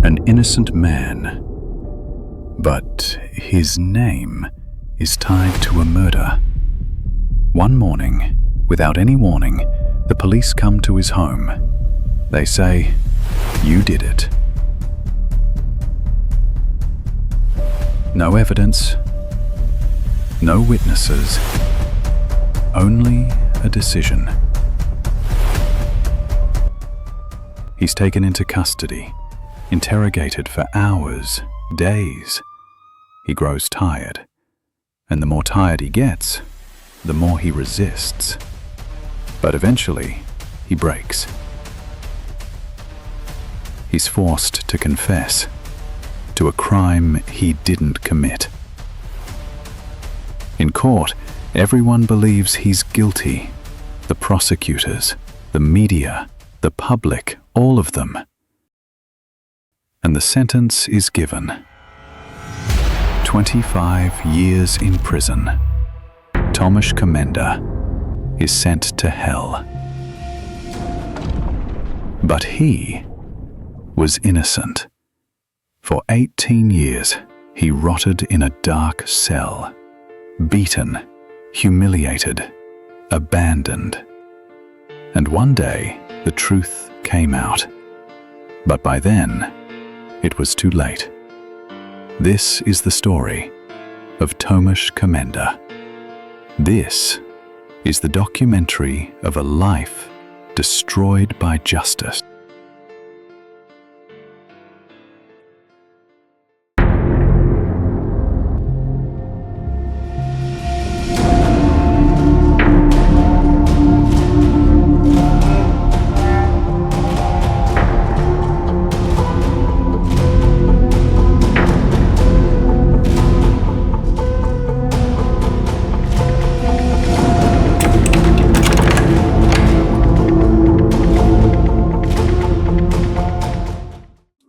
An innocent man, but his name is tied to a murder. One morning, without any warning, the police come to his home. They say, "You did it." No evidence, no witnesses, only a decision. He's taken into custody, interrogated for hours, days. He grows tired, and the more tired he gets, the more he resists. But eventually, he breaks. He's forced to confess to a crime he didn't commit. In court, everyone believes he's guilty. The prosecutors, the media, the public, all of them. And the sentence is given. 25 years in prison. Tomasz Komenda is sent to hell. But he was innocent. For 18 years, he rotted in a dark cell, beaten, humiliated, abandoned. And one day, the truth came out. But by then, it was too late. This is the story of Tomasz Komenda. This is the documentary of a life destroyed by justice.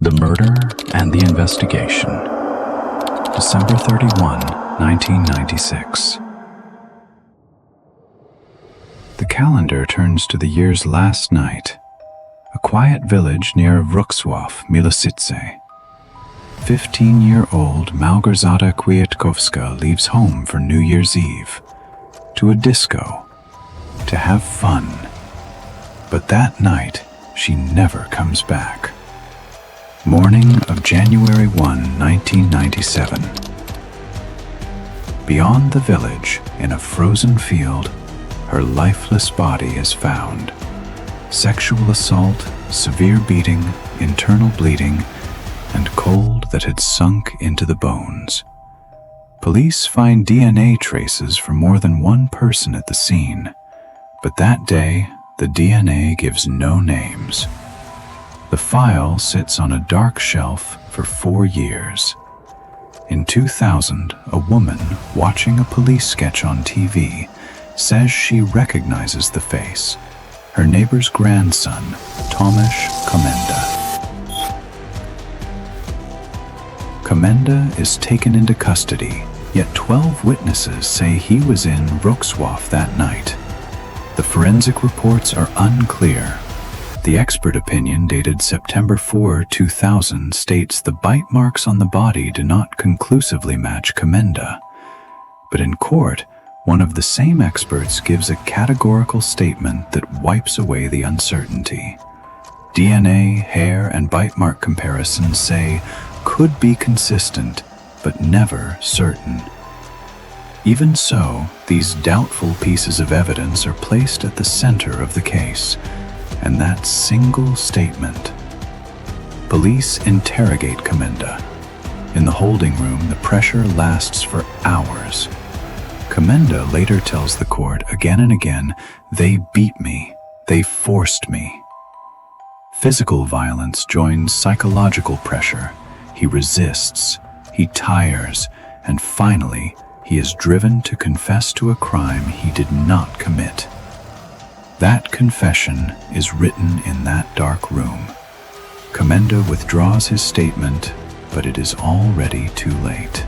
The Murder and the Investigation. December 31, 1996. The calendar turns to the year's last night. A quiet village near Wrocław, Miloszyce. 15-year-old Małgorzata Kwiatkowska leaves home for New Year's Eve. To a disco. To have fun. But that night, she never comes back. Morning of January 1, 1997. Beyond the village, in a frozen field, her lifeless body is found. Sexual assault, severe beating, internal bleeding, and cold that had sunk into the bones. Police find DNA traces from more than one person at the scene, but that day, the DNA gives no names. The file sits on a dark shelf for 4 years. In 2000, a woman watching a police sketch on TV says she recognizes the face, her neighbor's grandson, Tomasz Komenda. Komenda is taken into custody, yet 12 witnesses say he was in Wrocław that night. The forensic reports are unclear. The expert opinion dated September 4, 2000 states the bite marks on the body do not conclusively match Komenda. But in court, one of the same experts gives a categorical statement that wipes away the uncertainty. DNA, hair, and bite mark comparisons say could be consistent, but never certain. Even so, these doubtful pieces of evidence are placed at the center of the case. And that single statement. Police interrogate Komenda. In the holding room, the pressure lasts for hours. Komenda later tells the court again and again, "They beat me. They forced me." Physical violence joins psychological pressure. He resists, he tires, and finally, he is driven to confess to a crime he did not commit. That confession is written in that dark room. Komenda withdraws his statement, but it is already too late.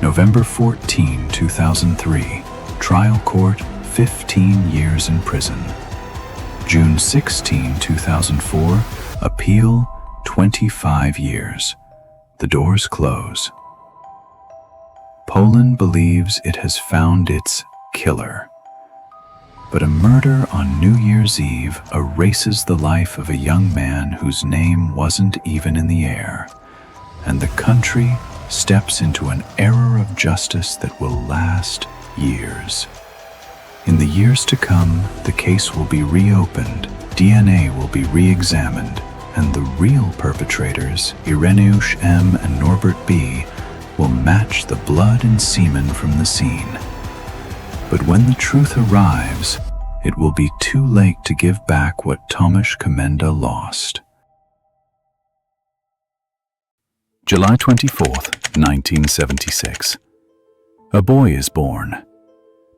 November 14, 2003, trial court, 15 years in prison. June 16, 2004, appeal, 25 years. The doors close. Poland believes it has found its killer. But a murder on New Year's Eve erases the life of a young man whose name wasn't even in the air, and the country steps into an era of justice that will last years. In the years to come, the case will be reopened, DNA will be re-examined, and the real perpetrators, Ireneusz M. and Norbert B., will match the blood and semen from the scene. But when the truth arrives, it will be too late to give back what Tomasz Komenda lost. July 24th, 1976. A boy is born,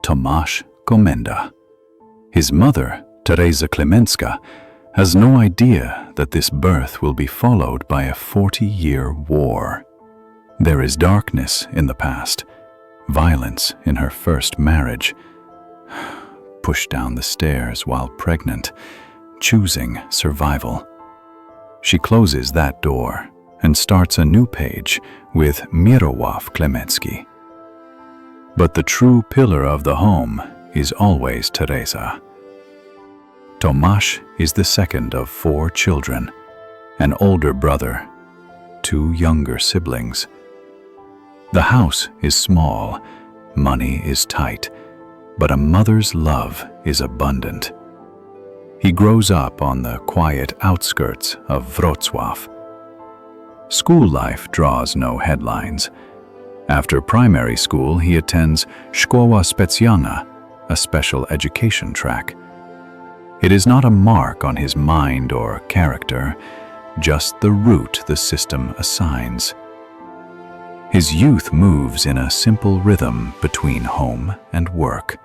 Tomasz Komenda. His mother, Teresa Klemenska, has no idea that this birth will be followed by a 40-year war. There is darkness in the past, violence in her first marriage, pushed down the stairs while pregnant, choosing survival. She closes that door and starts a new page with Mirosław Klemecki. But the true pillar of the home is always Teresa. Tomasz is the second of 4 children, an older brother, 2 younger siblings. The house is small, money is tight, but a mother's love is abundant. He grows up on the quiet outskirts of Wrocław. School life draws no headlines. After primary school, he attends Szkoła Specjalna, a special education track. It is not a mark on his mind or character, just the route the system assigns. His youth moves in a simple rhythm between home and work.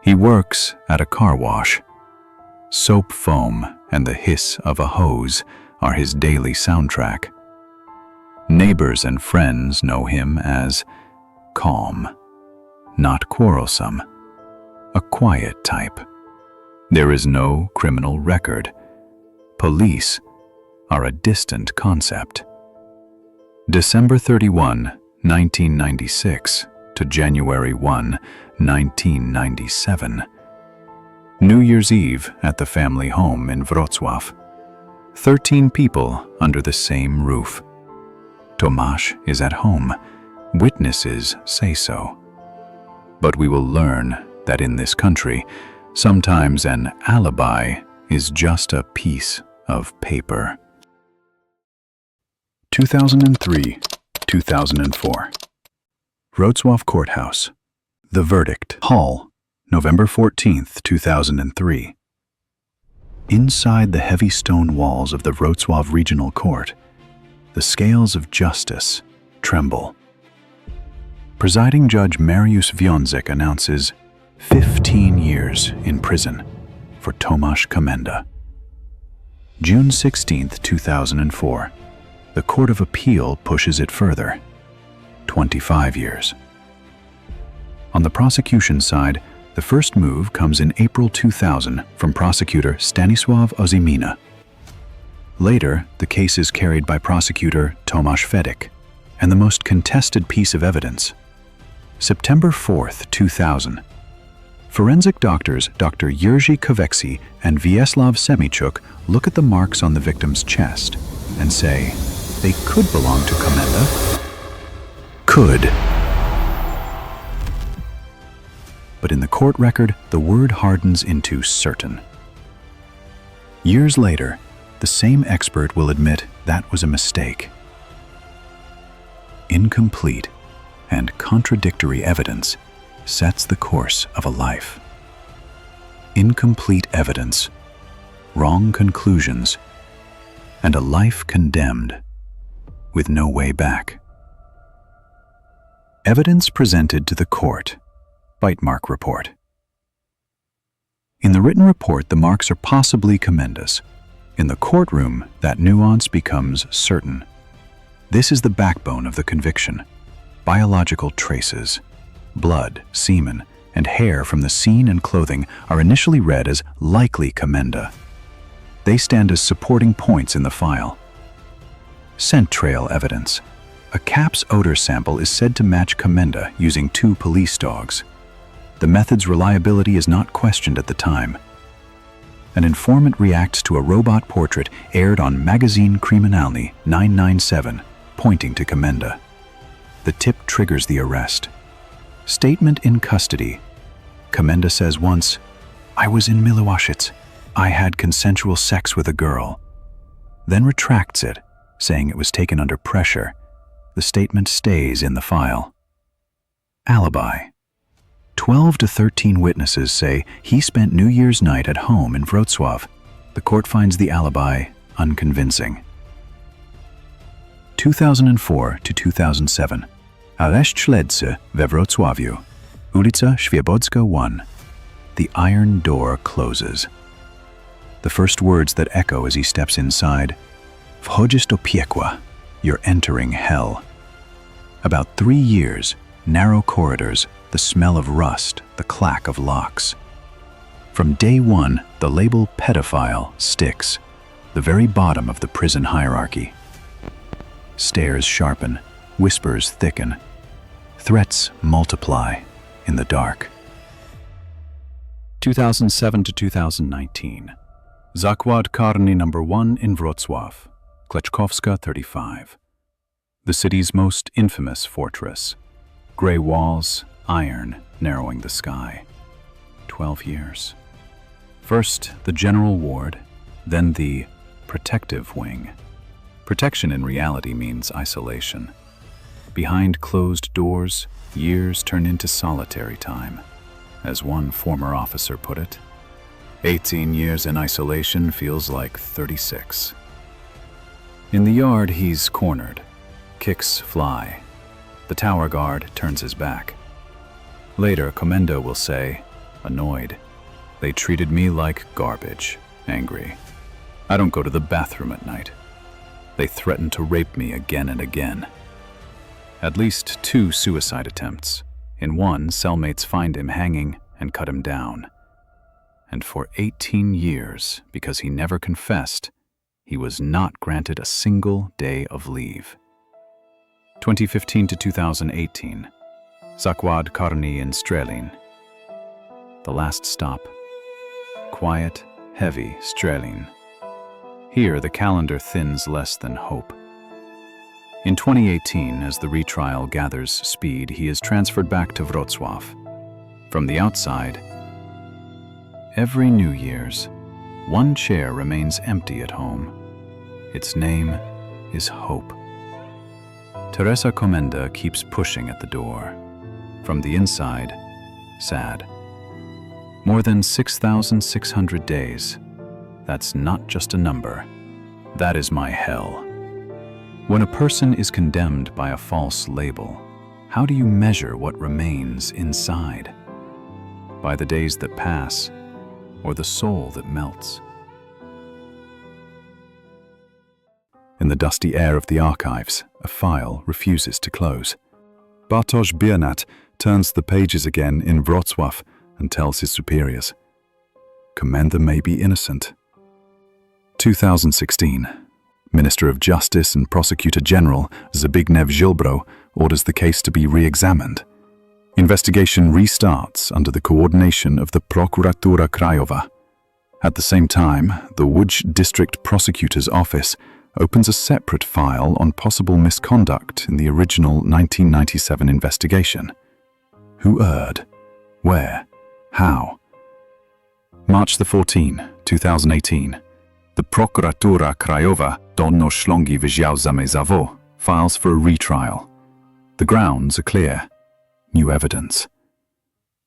He works at a car wash. Soap foam and the hiss of a hose are his daily soundtrack. Neighbors and friends know him as calm, not quarrelsome, a quiet type. There is no criminal record. Police are a distant concept. December 31, 1996 to January 1, 1997. New Year's Eve at the family home in Wrocław. 13 people under the same roof. Tomasz is at home. Witnesses say so. But we will learn that in this country, sometimes an alibi is just a piece of paper. 2003-2004. Wrocław Courthouse. The Verdict Hall, November 14, 2003. Inside the heavy stone walls of the Wrocław Regional Court, the scales of justice tremble. Presiding Judge Mariusz Wiązek announces 15 years in prison for Tomasz Komenda. June 16, 2004. The Court of Appeal pushes it further. 25 years. On the prosecution side, the first move comes in April 2000 from prosecutor Stanisław Ozimina. Later, the case is carried by prosecutor Tomasz Fedik, and the most contested piece of evidence. September 4, 2000. Forensic doctors Dr. Jerzy Koweksi and Wiesław Semichuk look at the marks on the victim's chest and say, they could belong to Komenda. Could. But in the court record, the word hardens into certain. Years later, the same expert will admit that was a mistake. Incomplete and contradictory evidence sets the course of a life. Incomplete evidence, wrong conclusions, and a life condemned with no way back. Evidence presented to the court. Bite mark report. In the written report, the marks are possibly Komenda's. In the courtroom, that nuance becomes certain. This is the backbone of the conviction. Biological traces, blood, semen, and hair from the scene and clothing are initially read as likely Komenda. They stand as supporting points in the file. Scent trail evidence. A cap's odor sample is said to match Komenda using 2 police dogs. The method's reliability is not questioned at the time. An informant reacts to a robot portrait aired on Magazine Kryminalny 997, pointing to Komenda. The tip triggers the arrest. Statement in custody. Komenda says once, "I was in Milwaukee. I had consensual sex with a girl." Then retracts it, saying it was taken under pressure. The statement stays in the file. Alibi. 12 to 13 witnesses say he spent New Year's night at home in Wrocław. The court finds the alibi unconvincing. 2004 to 2007. Areszt śledczy we Wrocławiu. Ulica Świebodzka 1. The iron door closes. The first words that echo as he steps inside, "Wchodzisz do piekła," you're entering hell. About 3 years, narrow corridors, the smell of rust, the clack of locks. From day one, the label pedophile sticks, the very bottom of the prison hierarchy. Stares sharpen, whispers thicken, threats multiply in the dark. 2007 to 2019. Zakład Karny No. 1 in Wrocław, Kleczkowska 35. The city's most infamous fortress. Gray walls, iron narrowing the sky. 12 years. First the general ward, then the protective wing. Protection in reality means isolation. Behind closed doors, years turn into solitary time. As one former officer put it, 18 years in isolation feels like 36. In the yard, he's cornered. Kicks fly. The tower guard turns his back. Later, Komenda will say, annoyed, "They treated me like garbage," angry. "I don't go to the bathroom at night. They threatened to rape me again and again." At least 2 suicide attempts. In one, cellmates find him hanging and cut him down. And for 18 years, because he never confessed, he was not granted a single day of leave. 2015 to 2018. Zakład Karny in Strzelin. The last stop. Quiet, heavy Strzelin. Here, the calendar thins less than hope. In 2018, as the retrial gathers speed, he is transferred back to Wrocław. From the outside, every New Year's, one chair remains empty at home. Its name is Hope. Tomasz Komenda keeps pushing at the door. From the inside, sad. More than 6,600 days. That's not just a number. That is my hell. When a person is condemned by a false label, how do you measure what remains inside? By the days that pass, or the soul that melts? In the dusty air of the archives, a file refuses to close. Bartosz Biernat turns the pages again in Wrocław and tells his superiors, Komenda may be innocent. 2016. Minister of Justice and Prosecutor General Zbigniew Ziobro orders the case to be re-examined. Investigation restarts under the coordination of the Prokuratura Krajowa. At the same time, the Łódź District Prosecutor's Office opens a separate file on possible misconduct in the original 1997 investigation. Who erred? Where? How? March 14, 2018. The Prokuratura Krajowa Dolno Śląski Wydział Zamysłowy files for a retrial. The grounds are clear. New evidence.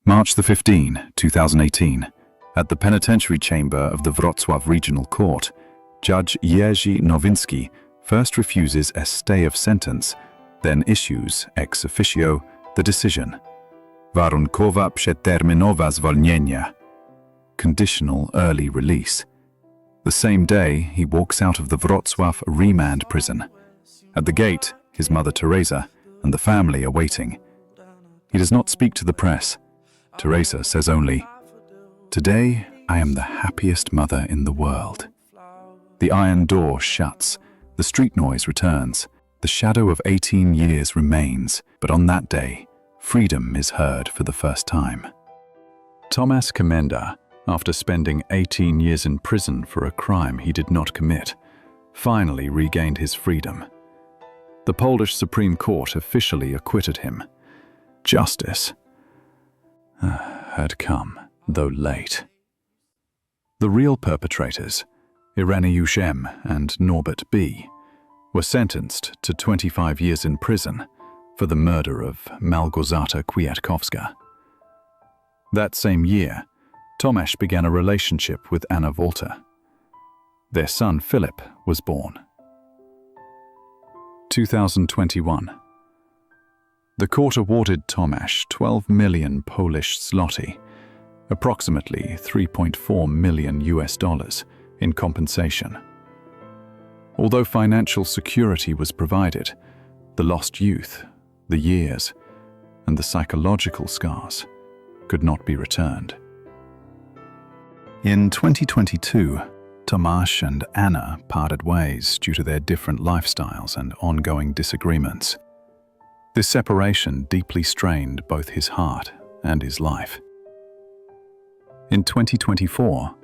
March 15, 2018. At the penitentiary chamber of the Wrocław Regional Court, Judge Jerzy Nowinski first refuses a stay of sentence, then issues ex officio the decision. Warunkowa przeterminowa zwolnienie. Conditional early release. The same day, he walks out of the Wrocław remand prison. At the gate, his mother Teresa and the family are waiting. He does not speak to the press. Teresa says only, "Today, I am the happiest mother in the world." The iron door shuts. The street noise returns. The shadow of 18 years remains, but on that day, freedom is heard for the first time. Tomasz Komenda, after spending 18 years in prison for a crime he did not commit, finally regained his freedom. The Polish Supreme Court officially acquitted him. Justice had come, though late. The real perpetrators, Ireneusz M. and Norbert B., were sentenced to 25 years in prison for the murder of Małgorzata Kwiatkowska. That same year, Tomasz began a relationship with Anna Walter. Their son Philip was born. 2021. The court awarded Tomasz 12 million Polish zloty, approximately $3.4 million in compensation. Although financial security was provided, the lost youth, the years, and the psychological scars could not be returned. In 2022, Tomasz and Anna parted ways due to their different lifestyles and ongoing disagreements. This separation deeply strained both his heart and his life. In 2024,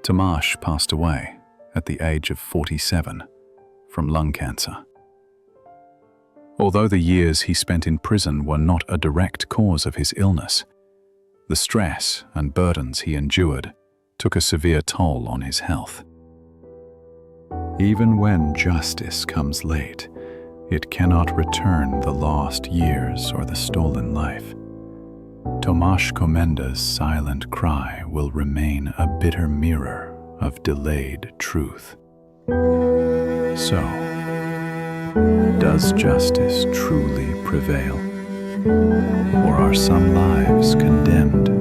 Tomasz passed away at the age of 47 from lung cancer. Although the years he spent in prison were not a direct cause of his illness, the stress and burdens he endured took a severe toll on his health. Even when justice comes late, it cannot return the lost years or the stolen life. Tomasz Komenda's silent cry will remain a bitter mirror of delayed truth. So, does justice truly prevail? Or are some lives condemned